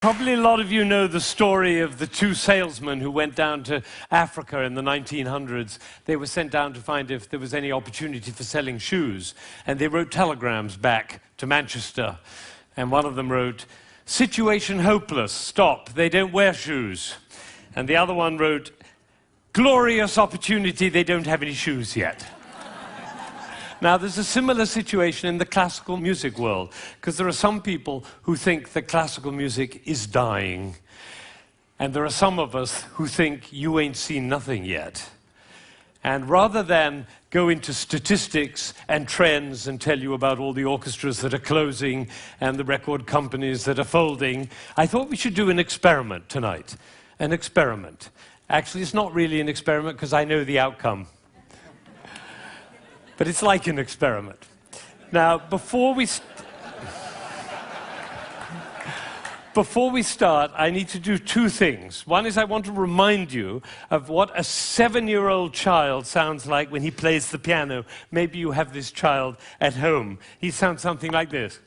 Probably a lot of you know the story of the two salesmen who went down to Africa in the 1900s. They were sent down to find if there was any opportunity for selling shoes. And they wrote telegrams back to Manchester. And one of them wrote, "Situation hopeless, stop, they don't wear shoes." And the other one wrote, "Glorious opportunity, they don't have any shoes yet." Now, there's a similar situation in the classical music world, because there are some people who think that classical music is dying, and there are some of us who think you ain't seen nothing yet. And rather than go into statistics and trends and tell you about all the orchestras that are closing and the record companies that are folding, I thought we should do an experiment tonight. An experiment. Actually, it's not really an experiment because I know the outcome. But it's like an experiment. Now, before we start, I need to do two things. One is I want to remind you of what a 7-year-old child sounds like when he plays the piano. Maybe you have this child at home. He sounds something like this.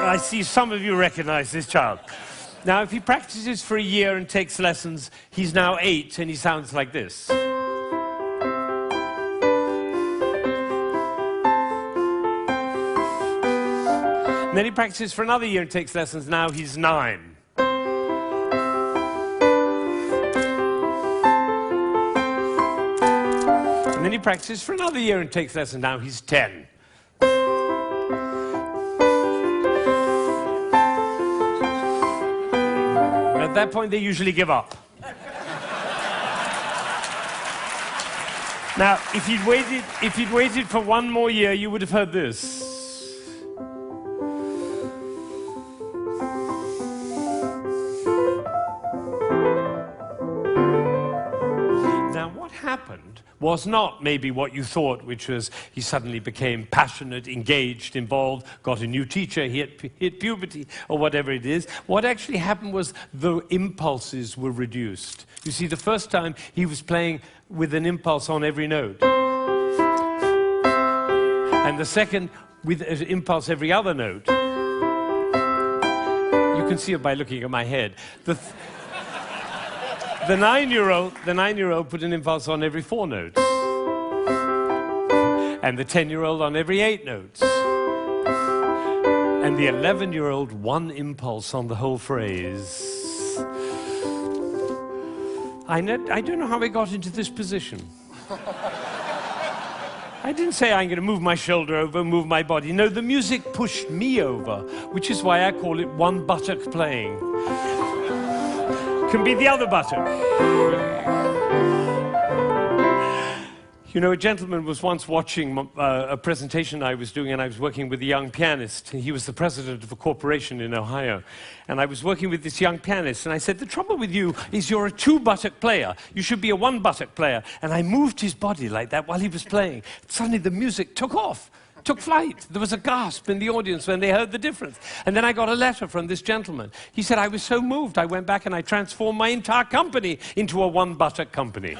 I see some of you recognize this child. Now, if he practices for a year and takes lessons, he's now 8 and he sounds like this. And then he practices for another year and takes lessons, now he's 9. And then he practices for another year and takes lessons, now he's 10. At that point, they usually give up. Now, if you'd waited for one more year, you would have heard this. Now, what happened was not maybe what you thought, which was he suddenly became passionate, engaged, involved, got a new teacher, he hit puberty, or whatever it is. What actually happened was the impulses were reduced. You see, the first time he was playing with an impulse on every note. And the second, with an impulse every other note. You can see it by looking at my head. The 9-year-old put an impulse on every 4 notes. And the 10-year-old on every 8 notes. And the 11-year-old one impulse on the whole phrase. I don't know how I got into this position. I didn't say I'm going to move my shoulder over, move my body. No, the music pushed me over, which is why I call it one buttock playing. Can be the other button. You know, a gentleman was once watching a presentation I was doing, and I was working with a young pianist. He was the president of a corporation in Ohio. And I was working with this young pianist, and I said, "The trouble with you is you're a 2-buttock player. You should be a 1-buttock player." And I moved his body like that while he was playing. Suddenly the music took off. Took flight. There was a gasp in the audience when they heard the difference. And then I got a letter from this gentleman. He said, "I was so moved, I went back and I transformed my entire company into a 1-buttock company."